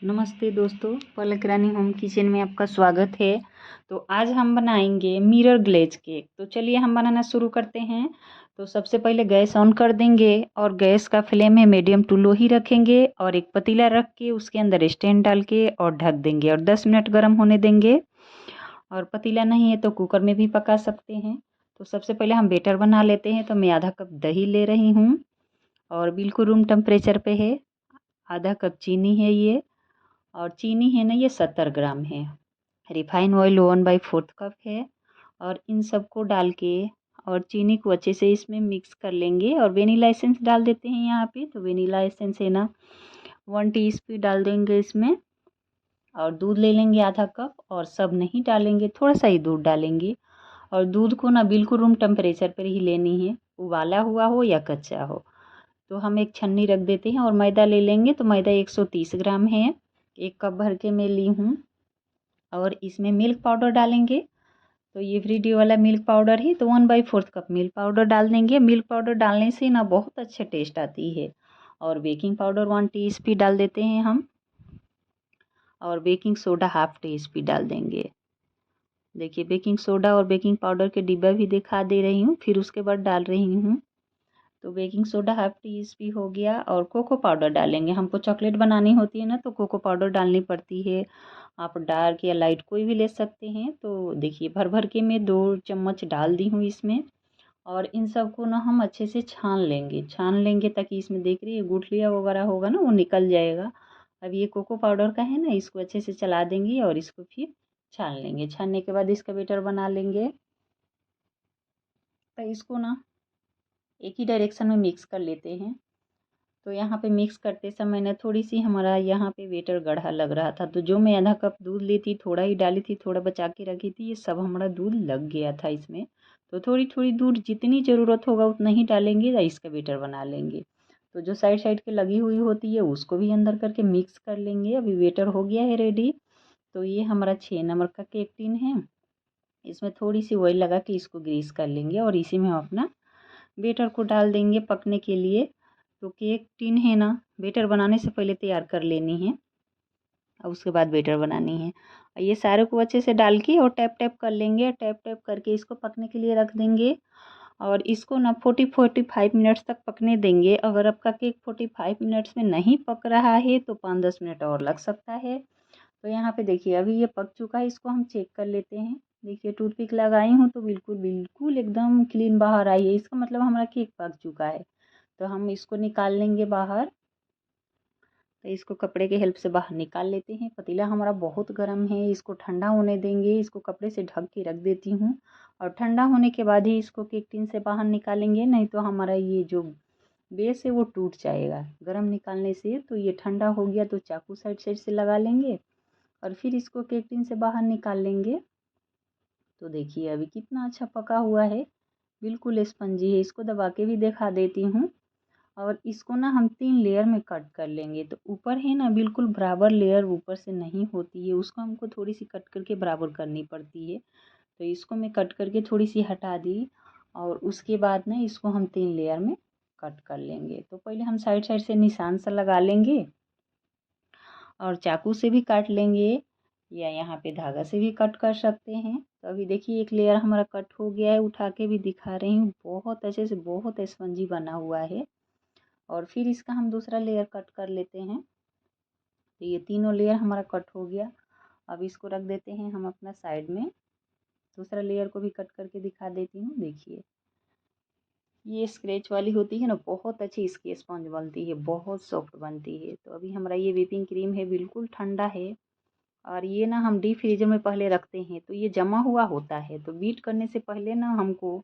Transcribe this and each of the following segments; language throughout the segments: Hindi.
नमस्ते दोस्तों, पलक रानी होम किचन में आपका स्वागत है। तो आज हम बनाएंगे मिरर ग्लेज केक। तो चलिए हम बनाना शुरू करते हैं। तो सबसे पहले गैस ऑन कर देंगे और गैस का फ्लेम है मीडियम टू लो ही रखेंगे और एक पतीला रख के उसके अंदर स्टैंड डाल के और ढक देंगे और 10 मिनट गर्म होने देंगे। और पतीला नहीं है तो कुकर में भी पका सकते हैं। तो सबसे पहले हम बेटर बना लेते हैं। तो मैं आधा कप दही ले रही हूँ और बिल्कुल रूम टेम्परेचर पे है। आधा कप चीनी है ये, और चीनी है ना ये 70 ग्राम है। रिफाइन ऑयल 1/4 कप है। और इन सबको डाल के और चीनी को अच्छे से इसमें मिक्स कर लेंगे और वेनिला एसेंस डाल देते हैं यहाँ पे। तो वेनिला एसेंस है ना 1 टीस्पून डाल देंगे इसमें। और दूध ले लेंगे आधा कप, और सब नहीं डालेंगे, थोड़ा सा ही दूध डालेंगे। और दूध को ना बिल्कुल रूम टेम्परेचर पर ही लेनी है, उबाला हुआ हो या कच्चा हो। तो हम एक छन्नी रख देते हैं और मैदा ले लेंगे। तो मैदा 130 ग्राम है, 1 कप भर के मैं ली हूँ। और इसमें मिल्क पाउडर डालेंगे। तो ये फ्रीडी वाला मिल्क पाउडर है, तो 1/4 कप मिल्क पाउडर डाल देंगे। मिल्क पाउडर डालने से ना बहुत अच्छा टेस्ट आती है। और बेकिंग पाउडर 1 टीस्पून डाल देते हैं हम। और बेकिंग सोडा 1/2 टीस्पून डाल देंगे। देखिए बेकिंग सोडा और बेकिंग पाउडर के डिब्बा भी दिखा दे रही हूँ, फिर उसके बाद डाल रही हूँ। तो बेकिंग सोडा 1/2 टीस्पून हो गया। और कोको पाउडर डालेंगे। हमको चॉकलेट बनानी होती है ना, तो कोको पाउडर डालनी पड़ती है। आप डार्क या लाइट कोई भी ले सकते हैं। तो देखिए भर भर के मैं 2 चम्मच डाल दी हूँ इसमें। और इन सबको ना हम अच्छे से छान लेंगे ताकि इसमें देख रही है गुठलियाँ वगैरह होगा ना वो निकल जाएगा। अब ये कोको पाउडर का है ना, इसको अच्छे से चला देंगे और इसको फिर छान लेंगे। छानने के बाद इसका बैटर बना लेंगे। तो इसको ना एक ही डायरेक्शन में मिक्स कर लेते हैं। तो यहाँ पे मिक्स करते समय ना थोड़ी सी हमारा यहाँ पे बेटर गाढ़ा लग रहा था। तो जो मैं आधा कप दूध ली थी, थोड़ा ही डाली थी, थोड़ा बचा के रखी थी, ये सब हमारा दूध लग गया था इसमें। तो थोड़ी थोड़ी दूध जितनी ज़रूरत होगा उतना ही डालेंगे या इसका बेटर बना लेंगे। तो जो साइड साइड के लगी हुई होती है उसको भी अंदर करके मिक्स कर लेंगे। अभी बेटर हो गया है रेडी। तो ये हमारा 6 नंबर का केक टिन है। इसमें थोड़ी सी ऑयल लगा के इसको ग्रीस कर लेंगे और इसी में हम अपना बेटर को डाल देंगे पकने के लिए। तो केक टिन है ना बेटर बनाने से पहले तैयार कर लेनी है और उसके बाद बेटर बनानी है। ये सारे को अच्छे से डाल के और टैप टैप कर लेंगे। टैप टैप करके इसको पकने के लिए रख देंगे। और इसको ना 45 मिनट्स तक पकने देंगे। अगर आपका केक 45 मिनट्स में नहीं पक रहा है तो 5-10 मिनट और लग सकता है। तो यहाँ पे देखिए अभी ये पक चुका है। इसको हम चेक कर लेते हैं। देखिए टूथपिक लगाई हूँ तो बिल्कुल बिल्कुल एकदम क्लीन बाहर आई है। इसका मतलब हमारा केक पक चुका है। तो हम इसको निकाल लेंगे बाहर। तो इसको कपड़े के हेल्प से बाहर निकाल लेते हैं। पतीला हमारा बहुत गर्म है, इसको ठंडा होने देंगे। इसको कपड़े से ढक के रख देती हूँ और ठंडा होने के बाद ही इसको केक टिन से बाहर निकालेंगे, नहीं तो हमारा ये जो बेस है वो टूट जाएगा गर्म निकालने से। तो ये ठंडा हो गया तो चाकू साइड साइड से लगा लेंगे और फिर इसको केक टिन से बाहर निकाल लेंगे। तो देखिए अभी कितना अच्छा पका हुआ है, बिल्कुल स्पंजी है। इसको दबा के भी दिखा देती हूँ। और इसको ना हम 3 लेयर में कट कर लेंगे। तो ऊपर है ना बिल्कुल बराबर लेयर ऊपर से नहीं होती है, उसको हमको थोड़ी सी कट करके बराबर करनी पड़ती है। तो इसको मैं कट करके थोड़ी सी हटा दी और उसके बाद ना इसको हम 3 लेयर में कट कर लेंगे। तो पहले हम साइड साइड से निशान सा लगा लेंगे और चाकू से भी काट लेंगे या यहाँ पे धागा से भी कट कर सकते हैं। तो अभी देखिए एक लेयर हमारा कट हो गया है, उठा के भी दिखा रही हूँ। बहुत अच्छे से बहुत स्पंजी बना हुआ है। और फिर इसका हम दूसरा लेयर कट कर लेते हैं। तो ये तीनों लेयर हमारा कट हो गया। अब इसको रख देते हैं हम अपना साइड में। दूसरा लेयर को भी कट करके दिखा देती हूँ। देखिए ये स्क्रैच वाली होती है ना, बहुत अच्छी इसकी स्पंज बनती है, बहुत सॉफ्ट बनती है। तो अभी हमारा ये व्हिपिंग क्रीम है बिल्कुल ठंडा है। और ये ना हम डीप फ्रीजर में पहले रखते हैं तो ये जमा हुआ होता है। तो बीट करने से पहले ना हमको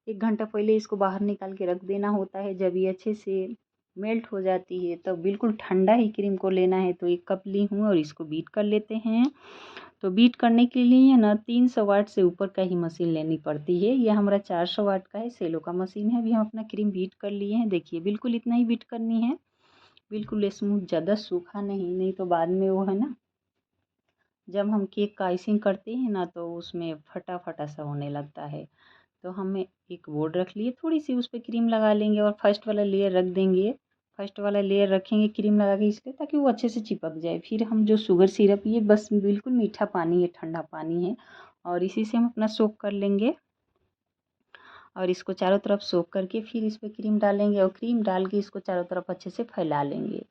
1 घंटा पहले इसको बाहर निकाल के रख देना होता है। जब ये अच्छे से मेल्ट हो जाती है तब बिल्कुल ठंडा ही क्रीम को लेना है। तो 1 कप ली हूँ और इसको बीट कर लेते हैं। तो बीट करने के लिए ना 300 वाट से ऊपर का ही मशीन लेनी पड़ती है। ये हमारा 400 वाट का है, सेलो का मशीन है। अभी हम अपना क्रीम बीट कर लिए हैं। देखिए बिल्कुल इतना ही बीट करनी है, बिल्कुल स्मूथ, ज़्यादा सूखा नहीं, नहीं तो बाद में वो है ना जब हम केक का आइसिंग करते हैं ना तो उसमें फटा फटा सा होने लगता है। तो हमें एक बोर्ड रख लिए, थोड़ी सी उस पर क्रीम लगा लेंगे और फर्स्ट वाला लेयर रख देंगे। फर्स्ट वाला लेयर रखेंगे क्रीम लगा के इसलिए ताकि वो अच्छे से चिपक जाए। फिर हम जो शुगर सिरप, ये बस बिल्कुल मीठा पानी है, ठंडा पानी है, और इसी से हम अपना सोक कर लेंगे और इसको चारों तरफ सोक करके फिर इस पर क्रीम डालेंगे और क्रीम डाल के इसको चारों तरफ अच्छे से फैला लेंगे।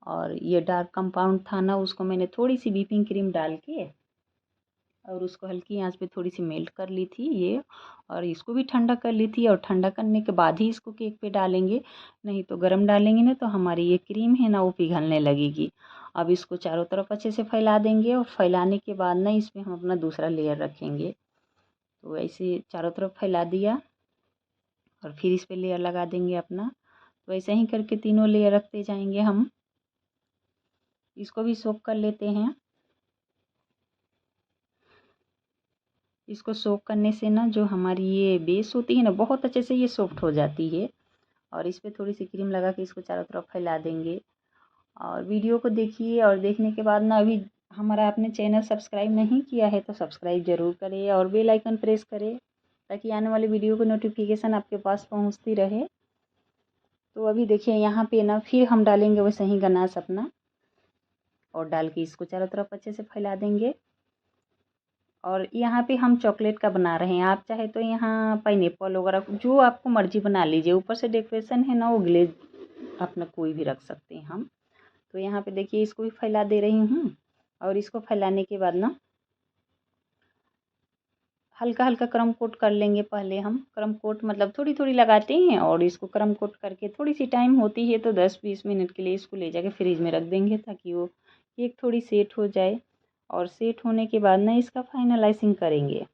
और ये डार्क कंपाउंड था ना, उसको मैंने थोड़ी सी व्हिपिंग क्रीम डाल के और उसको हल्की आंच पे थोड़ी सी मेल्ट कर ली थी ये, और इसको भी ठंडा कर ली थी। और ठंडा करने के बाद ही इसको केक पे डालेंगे, नहीं तो गरम डालेंगे ना तो हमारी ये क्रीम है ना वो पिघलने लगेगी। अब इसको चारों तरफ अच्छे से फैला देंगे और फैलाने के बाद ना इसमें हम अपना दूसरा लेयर रखेंगे। तो ऐसे चारों तरफ फैला दिया और फिर इस पर लेयर लगा देंगे अपना। तो ऐसे ही करके तीनों लेयर रखते जाएंगे हम। इसको भी सोक कर लेते हैं। इसको सोक करने से ना जो हमारी ये बेस होती है ना, बहुत अच्छे से ये सॉफ्ट हो जाती है। और इस पर थोड़ी सी क्रीम लगा के इसको चारों तरफ फैला देंगे। और वीडियो को देखिए और देखने के बाद ना, अभी हमारा आपने चैनल सब्सक्राइब नहीं किया है तो सब्सक्राइब ज़रूर करें और बेल आइकन प्रेस करें ताकि आने वाले वीडियो को नोटिफिकेशन आपके पास पहुंचती रहे। तो अभी देखिए यहाँ पे ना फिर हम डालेंगे वैसे ही गनाश अपना, और डाल के इसको चारों तरफ अच्छे से फैला देंगे। और यहाँ पे हम चॉकलेट का बना रहे हैं, आप चाहे तो यहाँ पाइनएप्पल वगैरह जो आपको मर्जी बना लीजिए। ऊपर से डेकोरेशन है ना वो ग्लेज अपना कोई भी रख सकते हैं हम। तो यहाँ पे देखिए इसको भी फैला दे रही हूँ। और इसको फैलाने के बाद ना हल्का हल्का क्रम कोट कर लेंगे। पहले हम क्रम कोट मतलब थोड़ी थोड़ी लगाते हैं और इसको क्रम कोट करके थोड़ी सी टाइम होती है तो 10-20 मिनट के लिए इसको ले जाके फ्रिज में रख देंगे ताकि वो केक थोड़ी सेट हो जाए। और सेट होने के बाद ना इसका फाइनलाइजिंग करेंगे।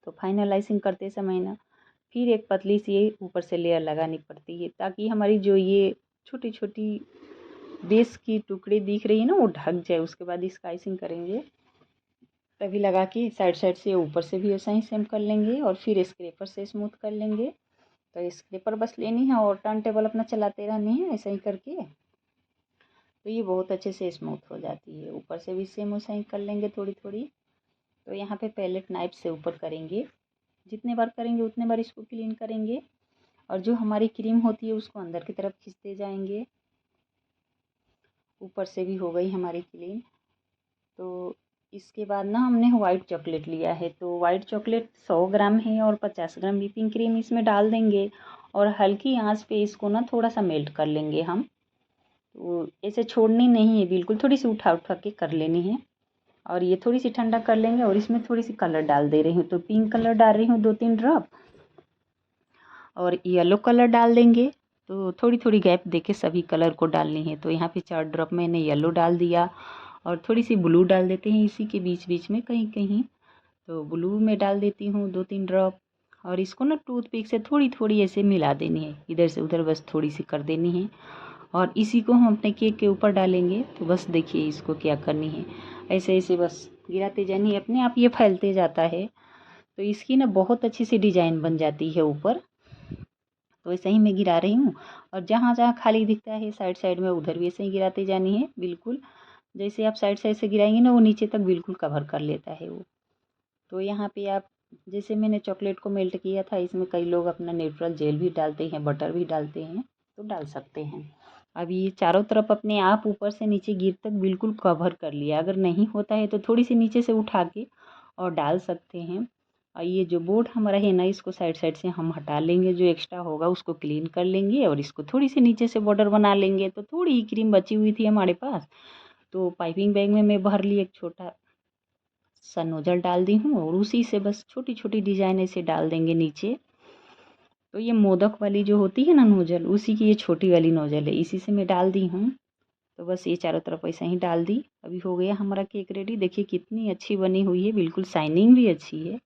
तो फाइनलाइजिंग करते समय ना फिर एक पतली सी ऊपर से लेयर लगानी पड़ती है ताकि हमारी जो ये छोटी छोटी बेस की टुकड़े दिख रही है ना वो ढक जाए। उसके बाद इसका आइसिंग करेंगे, तभी लगा के साइड साइड से ऊपर से भी ऐसा ही सेम कर लेंगे और फिर स्क्रैपर से स्मूथ कर लेंगे। तो स्क्रैपर बस लेनी है और टर्न टेबल अपना चलाते रहनी है ऐसा ही करके। तो ये बहुत अच्छे से स्मूथ हो जाती है। ऊपर से भी सेम वैसा ही कर लेंगे थोड़ी थोड़ी। तो यहाँ पे पैलेट नाइफ से ऊपर करेंगे, जितने बार करेंगे उतने बार इसको क्लीन करेंगे। और जो हमारी क्रीम होती है उसको अंदर की तरफ खींचते जाएंगे। ऊपर से भी हो गई हमारी क्लीन। तो इसके बाद ना हमने वाइट चॉकलेट लिया है, तो वाइट चॉकलेट 100 ग्राम है और 50 ग्राम व्हिपिंग क्रीम इसमें डाल देंगे और हल्की आंच पे इसको ना थोड़ा सा मेल्ट कर लेंगे हम। तो ऐसे छोड़नी नहीं है बिल्कुल, थोड़ी सी उठा उठा के कर लेनी है। और ये थोड़ी सी ठंडा कर लेंगे और इसमें थोड़ी सी कलर डाल दे रही हूँ। तो पिंक कलर डाल रही हूँ 2-3 ड्रॉप और येलो कलर डाल देंगे। तो थोड़ी थोड़ी गैप देके सभी कलर को डालनी है। तो यहाँ पे 4 ड्रॉप मैंने येलो डाल दिया और थोड़ी सी ब्लू डाल देते हैं इसी के बीच बीच में कहीं कहीं। तो ब्लू में डाल देती हूँ 2-3 ड्रॉप और इसको ना टूथपिक से थोड़ी थोड़ी ऐसे मिला देनी है, इधर से उधर बस थोड़ी सी कर देनी है। और इसी को हम अपने केक के ऊपर डालेंगे। तो बस देखिए इसको क्या करनी है, ऐसे ऐसे बस गिराते जानी है, अपने आप ये फैलते जाता है। तो इसकी ना बहुत अच्छी सी डिजाइन बन जाती है ऊपर। तो ऐसे ही मैं गिरा रही हूँ और जहाँ जहाँ खाली दिखता है साइड साइड में उधर भी ऐसे ही गिराते जानी है। बिल्कुल जैसे आप साइड साइड से गिराएंगे ना वो नीचे तक बिल्कुल कवर कर लेता है वो। तो यहाँ पे आप जैसे मैंने चॉकलेट को मेल्ट किया था, इसमें कई लोग अपना नेचुरल जेल भी डालते हैं, बटर भी डालते हैं, तो डाल सकते हैं। अब ये चारों तरफ अपने आप ऊपर से नीचे गिर तक बिल्कुल कवर कर लिया। अगर नहीं होता है तो थोड़ी सी नीचे से उठा के और डाल सकते हैं। और ये जो बोर्ड हमारा है ना इसको साइड साइड से हम हटा लेंगे, जो एक्स्ट्रा होगा उसको क्लीन कर लेंगे और इसको थोड़ी सी नीचे से बॉर्डर बना लेंगे। तो थोड़ी ही क्रीम बची हुई थी हमारे पास, तो पाइपिंग बैग में मैं भर ली, एक छोटा सा नोजल डाल दी हूँ और उसी से बस छोटी छोटी डिजाइन ऐसे डाल देंगे नीचे। तो ये मोदक वाली जो होती है ना नोजल, उसी की ये छोटी वाली नोजल है, इसी से मैं डाल दी हूँ। तो बस ये चारों तरफ ऐसा ही डाल दी। अभी हो गया हमारा केक रेडी। देखिए कितनी अच्छी बनी हुई है, बिल्कुल शाइनिंग भी अच्छी है।